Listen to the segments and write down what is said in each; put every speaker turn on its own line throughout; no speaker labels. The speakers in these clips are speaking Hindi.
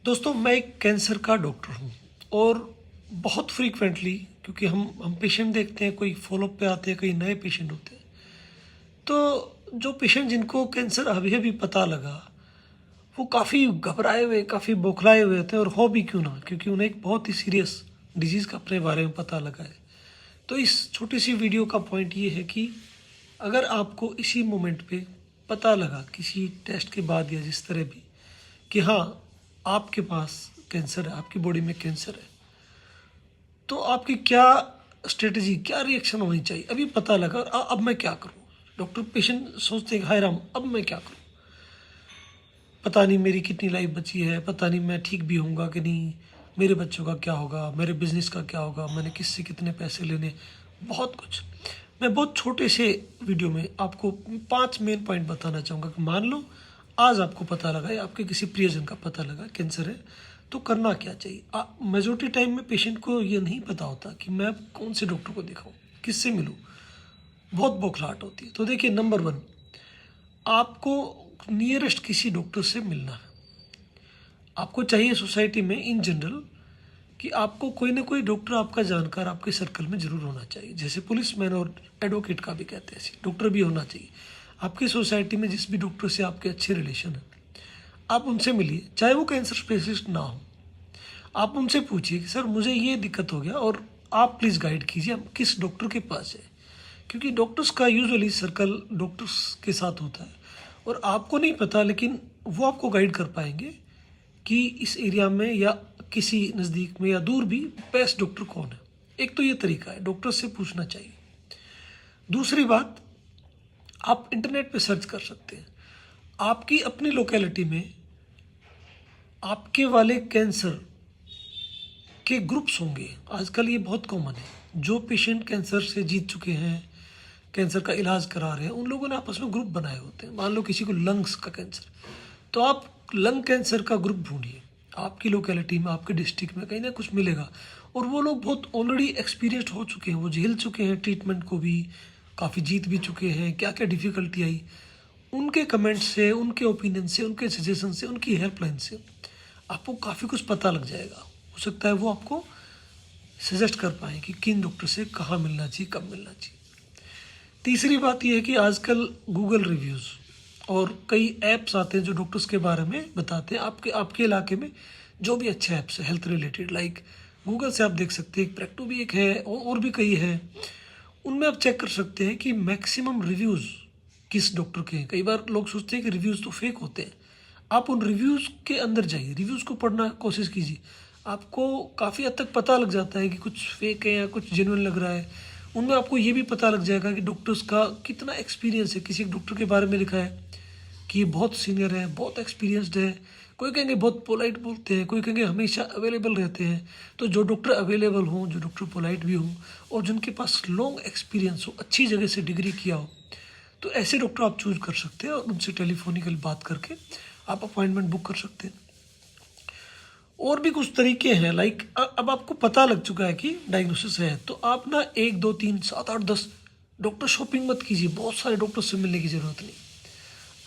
दोस्तों, मैं एक कैंसर का डॉक्टर हूँ और बहुत फ्रीक्वेंटली, क्योंकि हम पेशेंट देखते हैं, कोई फॉलोअप पे आते हैं, कई नए पेशेंट होते हैं। तो जो पेशेंट जिनको कैंसर अभी अभी पता लगा, वो काफ़ी घबराए हुए, काफ़ी बौखलाए हुए होते हैं, और हो भी क्यों ना, क्योंकि उन्हें एक बहुत ही सीरियस डिजीज़ का अपने बारे में पता लगा है। तो इस छोटी सी वीडियो का पॉइंट ये है कि अगर आपको इसी मोमेंट पे पता लगा किसी टेस्ट के बाद या जिस तरह भी कि हाँ, आपके पास कैंसर है, आपकी बॉडी में कैंसर है, तो आपकी क्या स्ट्रेटजी, क्या रिएक्शन होनी चाहिए? अभी पता लगा और अब मैं क्या करूँ? डॉक्टर पेशेंट सोचते हैं, हाय राम, अब मैं क्या करूँ? पता नहीं मेरी कितनी लाइफ बची है, पता नहीं मैं ठीक भी होऊंगा कि नहीं, मेरे बच्चों का क्या होगा, मेरे बिजनेस का क्या होगा, मैंने किससे कितने पैसे लेने, बहुत कुछ। मैं बहुत छोटे से वीडियो में आपको 5 मेन पॉइंट बताना चाहूँगा कि मान लो आज आपको पता लगा या आपके किसी प्रियजन का पता लगा कैंसर है, तो करना क्या चाहिए। मेजोरिटी टाइम में पेशेंट को ये नहीं पता होता कि मैं कौन से डॉक्टर को दिखाऊं, किससे मिलूं, बहुत बौखलाहट होती है। तो देखिए, नंबर 1, आपको नियरेस्ट किसी डॉक्टर से मिलना है। आपको चाहिए सोसाइटी में इन जनरल कि आपको कोई ना कोई डॉक्टर आपका जानकार आपके सर्कल में जरूर होना चाहिए। जैसे पुलिसमैन और एडवोकेट का भी कहते हैं, ऐसे डॉक्टर भी होना चाहिए आपकी सोसाइटी में। जिस भी डॉक्टर से आपके अच्छे रिलेशन है, आप उनसे मिलिए, चाहे वो कैंसर स्पेशलिस्ट ना हो। आप उनसे पूछिए कि सर मुझे ये दिक्कत हो गया और आप प्लीज़ गाइड कीजिए हम किस डॉक्टर के पास है, क्योंकि डॉक्टर्स का यूजुअली सर्कल डॉक्टर्स के साथ होता है और आपको नहीं पता, लेकिन वो आपको गाइड कर पाएंगे कि इस एरिया में या किसी नज़दीक में या दूर भी बेस्ट डॉक्टर कौन है। एक तो ये तरीका है, डॉक्टर से पूछना चाहिए। दूसरी बात, आप इंटरनेट पे सर्च कर सकते हैं। आपकी अपनी लोकेलिटी में आपके वाले कैंसर के ग्रुप्स होंगे। आजकल ये बहुत कॉमन है, जो पेशेंट कैंसर से जीत चुके हैं, कैंसर का इलाज करा रहे हैं, उन लोगों ने आपस में ग्रुप बनाए होते हैं। मान लो किसी को लंग्स का कैंसर, तो आप लंग कैंसर का ग्रुप ढूंढिए। आपकी लोकेलिटी में, आपके डिस्ट्रिक्ट में कहीं ना कुछ मिलेगा, और वो लोग बहुत ऑलरेडी एक्सपीरियंस्ड हो चुके हैं, वो झेल चुके हैं ट्रीटमेंट को भी, काफ़ी जीत भी चुके हैं, क्या क्या डिफ़िकल्टी आई। उनके कमेंट्स से, उनके ओपिनियन से, उनके सजेशन से, उनकी हेल्पलाइन से आपको काफ़ी कुछ पता लग जाएगा। हो सकता है वो आपको सजेस्ट कर पाएँ कि किन डॉक्टर से कहाँ मिलना चाहिए, कब मिलना चाहिए। तीसरी बात यह है कि आजकल गूगल रिव्यूज़ और कई ऐप्स आते हैं जो डॉक्टर्स के बारे में बताते हैं। आपके आपके इलाके में जो भी अच्छे ऐप्स है हेल्थ रिलेटेड, लाइक गूगल से आप देख सकते हैं, प्रैक्टो भी एक है और भी कई है। उनमें आप चेक कर सकते हैं कि मैक्सिमम रिव्यूज़ किस डॉक्टर के हैं। कई बार लोग सोचते हैं कि रिव्यूज़ तो फेक होते हैं। आप उन रिव्यूज़ के अंदर जाइए, रिव्यूज़ को पढ़ना कोशिश कीजिए। आपको काफ़ी हद तक पता लग जाता है कि कुछ फेक है या कुछ जेन्युइन लग रहा है। उनमें आपको ये भी पता लग जाएगा कि डॉक्टर्स का कितना एक्सपीरियंस है। किसी एक डॉक्टर के बारे में लिखा है कि ये बहुत सीनियर है, बहुत एक्सपीरियंस्ड है। कोई कहेंगे बहुत पोलाइट बोलते हैं, कोई कहेंगे हमेशा अवेलेबल रहते हैं। तो जो डॉक्टर अवेलेबल हों, जो डॉक्टर पोलाइट भी हों और जिनके पास लॉन्ग एक्सपीरियंस हो, अच्छी जगह से डिग्री किया हो, तो ऐसे डॉक्टर आप चूज कर सकते हैं और उनसे टेलीफोनिकल बात करके आप अपॉइंटमेंट बुक कर सकते हैं। और भी कुछ तरीके हैं, लाइक अब आपको पता लग चुका है कि डायग्नोसिस है, तो आप ना 1 2 3 7 8 10 डॉक्टर शॉपिंग मत कीजिए। बहुत सारे डॉक्टर से मिलने की ज़रूरत नहीं।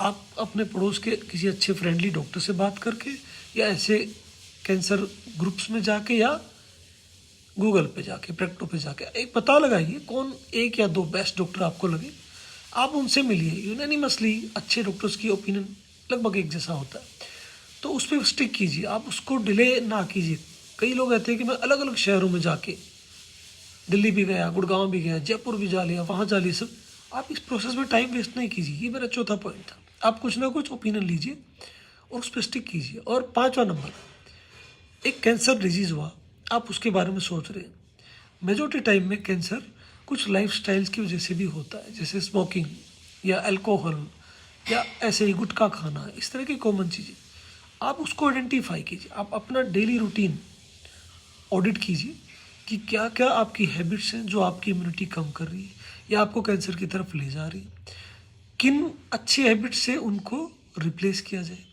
आप अपने पड़ोस के किसी अच्छे फ्रेंडली डॉक्टर से बात करके या ऐसे कैंसर ग्रुप्स में जाके या गूगल पे जाके, प्रैक्टो पे जाके एक पता लगाइए कौन 1 या 2 बेस्ट डॉक्टर आपको लगे। आप उनसे मिलिए। यूनानिमसली अच्छे डॉक्टर्स की ओपिनियन लगभग एक जैसा होता है, तो उस पर स्टिक कीजिए। आप उसको डिले ना कीजिए। कई लोग कहते हैं कि मैं अलग अलग शहरों में जाके, दिल्ली भी गया, गुड़गांव भी गया, जयपुर भी जा लिया, वहाँ जा लिया सब। आप इस प्रोसेस में टाइम वेस्ट नहीं कीजिए। ये मेरा चौथा पॉइंट था। आप कुछ ना कुछ ओपिनियन लीजिए और उस पर स्टिक कीजिए। और 5वां नंबर, एक कैंसर डिजीज़ हुआ, आप उसके बारे में सोच रहे हैं। मेजोरिटी टाइम में कैंसर कुछ लाइफस्टाइल्स की वजह से भी होता है, जैसे स्मोकिंग या अल्कोहल या ऐसे ही गुटखा खाना, इस तरह की कॉमन चीज़ें। आप उसको आइडेंटिफाई कीजिए। आप अपना डेली रूटीन ऑडिट कीजिए कि क्या क्या आपकी हैबिट्स हैं जो आपकी इम्यूनिटी कम कर रही है या आपको कैंसर की तरफ ले जा रही है। किन अच्छी हैबिट्स से उनको रिप्लेस किया जाए।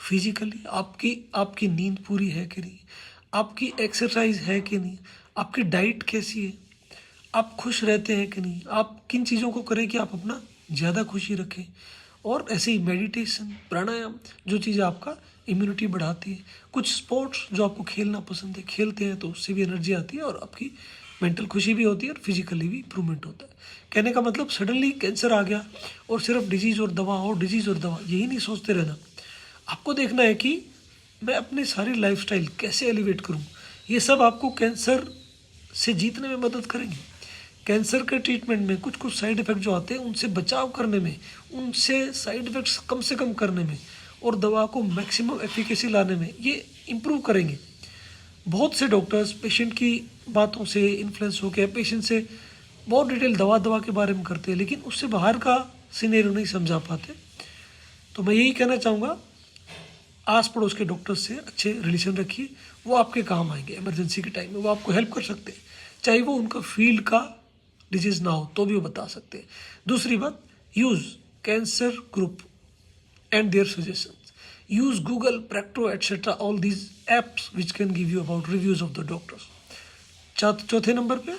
फिजिकली आपकी आपकी नींद पूरी है कि नहीं, आपकी एक्सरसाइज है कि नहीं, आपकी डाइट कैसी है, आप खुश रहते हैं कि नहीं, आप किन चीज़ों को करें कि आप अपना ज़्यादा खुशी रखें। और ऐसे ही मेडिटेशन, प्राणायाम, जो चीज़ें आपका इम्यूनिटी बढ़ाती है। कुछ स्पोर्ट्स जो आपको खेलना पसंद है, खेलते हैं तो उससे भी एनर्जी आती है और आपकी मेंटल खुशी भी होती है और फिजिकली भी इम्प्रूवमेंट होता है। कहने का मतलब सडनली कैंसर आ गया और सिर्फ डिजीज़ और दवा और डिजीज़ और दवा यही नहीं सोचते रहना। आपको देखना है कि मैं अपनी सारी लाइफस्टाइल कैसे एलिवेट करूं। ये सब आपको कैंसर से जीतने में मदद करेंगे। कैंसर के ट्रीटमेंट में कुछ कुछ साइड इफ़ेक्ट जो आते हैं उनसे बचाव करने में, उनसे साइड इफ़ेक्ट्स कम से कम करने में और दवा को मैक्सिमम एफिकेसी लाने में ये इम्प्रूव करेंगे। बहुत से डॉक्टर्स पेशेंट की बातों से इन्फ्लुएंस होकर पेशेंट से बहुत डिटेल दवा के बारे में करते हैं, लेकिन उससे बाहर का सिनेरियो नहीं समझा पाते। तो मैं यही कहना चाहूँगा, आस पड़ोस के डॉक्टर से अच्छे रिलेशन रखिए, वो आपके काम आएंगे इमरजेंसी के टाइम में, वो आपको हेल्प कर सकते हैं। चाहे वो उनका फील्ड का डिजीज़ ना हो तो भी वो बता सकते हैं। दूसरी बात, use cancer group and their suggestions, use Google, Practo etcetera, all these apps which can give you about reviews of the doctors. चौथे नंबर पे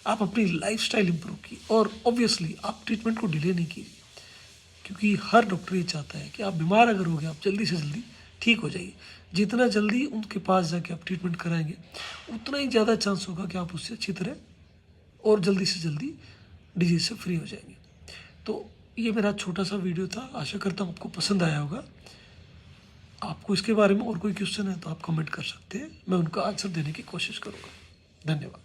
आप अपनी लाइफस्टाइल इंप्रूव की और ऑब्वियसली आप ट्रीटमेंट को डिले नहीं कीजिए, क्योंकि हर डॉक्टर ये चाहता है कि आप बीमार अगर हो गए आप जल्दी से जल्दी ठीक हो जाइए। जितना जल्दी उनके पास जाके आप ट्रीटमेंट कराएंगे उतना ही ज़्यादा चांस होगा कि आप उससे अच्छी तरह और जल्दी से जल्दी डिजीज़ से फ्री हो जाएंगे। तो ये मेरा छोटा सा वीडियो था, आशा करता हूँ आपको पसंद आया होगा। आपको इसके बारे में और कोई क्वेश्चन है तो आप कमेंट कर सकते हैं, मैं उनका आंसर देने की कोशिश करूँगा। धन्यवाद।